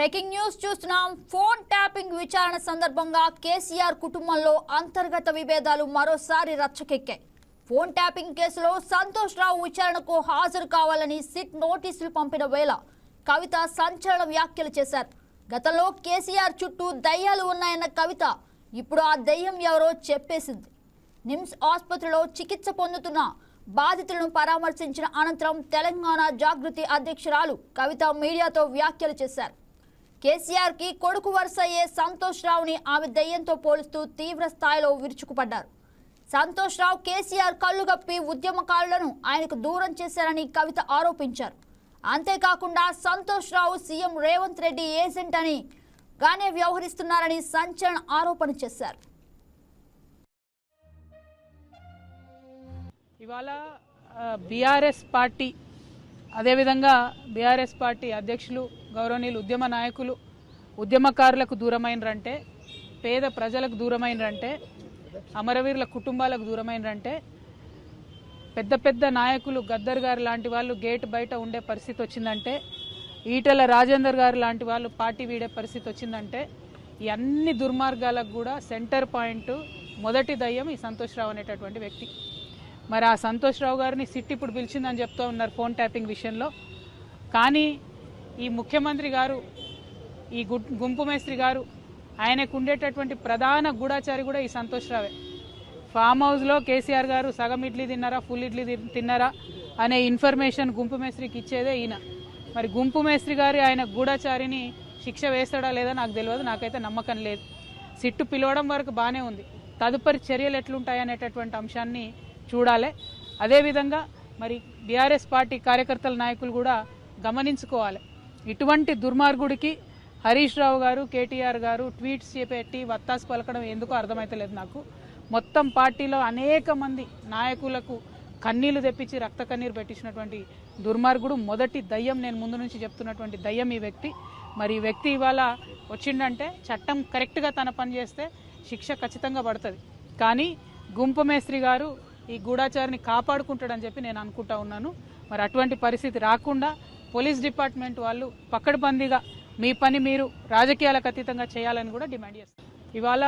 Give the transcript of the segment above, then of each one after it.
Breaking news చూస్తున్నాం. Phone tapping విచారణ సందర్భంగా కేసీఆర్ కుటుంబంలో అంతర్గత విభేదాలు మరోసారి రచ్చకెక్కాయి. ఫోన్ ట్యాపింగ్ కేసులో సంతోష్ రావు విచారణకు హాజరు కావాలని సిట్ నోటీసులు పంపిన వేళ కవిత సంచలన వ్యాఖ్యలు చేశారు. గతంలో కేసీఆర్ చుట్టూ దయ్యాలు ఉన్నాయన్న కవిత ఇప్పుడు ఆ దయ్యం ఎవరో చెప్పేసింది. నిమ్స్ ఆసుపత్రిలో చికిత్స పొందుతున్న బాధితులను పరామర్శించిన అనంతరం తెలంగాణ జాగృతి అధ్యక్షురాలు కవిత మీడియాతో వ్యాఖ్యలు చేశారు. కేసీఆర్ కి కొడుకు వరుస అయ్యే సంతోష్ రావుని ఆమె దయ్యంతో పోలుస్తూ తీవ్ర స్థాయిలో విరుచుకుపడ్డారు. సంతోష్ రావు కేసీఆర్ కళ్ళుగప్పి ఉద్యమకారులను ఆయనకు దూరం చేశారని కవిత ఆరోపించారు. అంతేకాకుండా సంతోష్ రావు సీఎం రేవంత్ రెడ్డి ఏజెంట్ అని గానే వ్యవహరిస్తున్నారని సంచలన ఆరోపణ చేశారు. ఇవాళ బీఆర్ఎస్ పార్టీ అదేవిధంగా బీఆర్ఎస్ పార్టీ అధ్యక్షులు గౌరవనీయులు ఉద్యమ నాయకులు ఉద్యమకారులకు దూరమైనరంటే, పేద ప్రజలకు దూరమైనరంటే, అమరవీరుల కుటుంబాలకు దూరమైనరంటే, పెద్ద పెద్ద నాయకులు గద్దర్ గారు లాంటి వాళ్ళు గేట్ బయట ఉండే పరిస్థితి వచ్చిందంటే, ఈటెల రాజేందర్ గారు లాంటి వాళ్ళు పార్టీ వీడే పరిస్థితి వచ్చిందంటే, ఈ అన్ని దుర్మార్గాలకు కూడా సెంటర్ పాయింట్ మొదటి దయ్యం ఈ సంతోష్ రావు అనేటటువంటి వ్యక్తి. మరి ఆ సంతోష్ రావు గారిని సిట్ ఇప్పుడు పిలిచిందని చెప్తూ ఉన్నారు ఫోన్ ట్యాపింగ్ విషయంలో. కానీ ఈ ముఖ్యమంత్రి గారు, ఈ గుంపు మేస్త్రి గారు, ఆయనకు ఉండేటటువంటి ప్రధాన గూఢాచారి కూడా ఈ సంతోష్ రావే. ఫామ్ హౌస్లో కేసీఆర్ గారు సగం ఇడ్లీ తిన్నారా, ఫుల్ ఇడ్లీ తిన్నారా అనే ఇన్ఫర్మేషన్ గుంపు మేస్త్రికి ఇచ్చేదే ఈయన. మరి గుంపు మేస్త్రి గారి ఆయన గూఢాచారిని శిక్ష వేస్తాడా లేదా నాకు తెలియదు, నాకైతే నమ్మకం లేదు. సిట్టు పిలవడం వరకు బాగానే ఉంది, తదుపరి చర్యలు ఎట్లుంటాయనేటటువంటి అంశాన్ని చూడాలి. అదేవిధంగా మరి బీఆర్ఎస్ పార్టీ కార్యకర్తల నాయకులు కూడా గమనించుకోవాలి. ఇటువంటి దుర్మార్గుడికి హరీష్ రావు గారు, కేటీఆర్ గారు ట్వీట్స్ చేపెట్టి వత్తాసు పలకడం ఎందుకో అర్థమైతలేదు నాకు. మొత్తం పార్టీలో అనేక మంది నాయకులకు కన్నీళ్లు తెప్పించి రక్త కన్నీరు పెట్టించినటువంటి దుర్మార్గుడు, మొదటి దయ్యం, నేను ముందు నుంచి చెప్తున్నటువంటి దయ్యం ఈ వ్యక్తి. మరి ఈ వ్యక్తి ఇవాళ వచ్చిందంటే చట్టం కరెక్ట్గా తన పని చేస్తే శిక్ష ఖచ్చితంగా పడుతుంది. కానీ గుంపు మేస్త్రి గారు ఈ గూఢాచారిని కాపాడుకుంటాడని చెప్పి నేను అనుకుంటా ఉన్నాను. మరి అటువంటి పరిస్థితి రాకుండా పోలీస్ డిపార్ట్మెంట్ వాళ్ళు పకడ్బందీగా మీ పని మీరు రాజకీయాలకు అతీతంగా చేయాలని కూడా డిమాండ్ చేస్తారు. ఇవాళ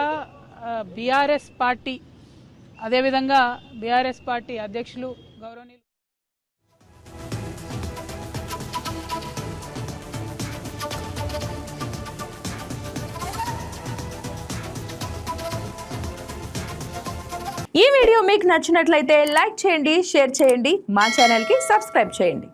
బీఆర్ఎస్ పార్టీ అదేవిధంగా బీఆర్ఎస్ పార్టీ అధ్యక్షులు గౌరవనీయులు ఈ వీడియో మీకు నచ్చినట్లయితే లైక్ చేయండి, షేర్ చేయండి, మా ఛానల్కి సబ్స్క్రైబ్ చేయండి.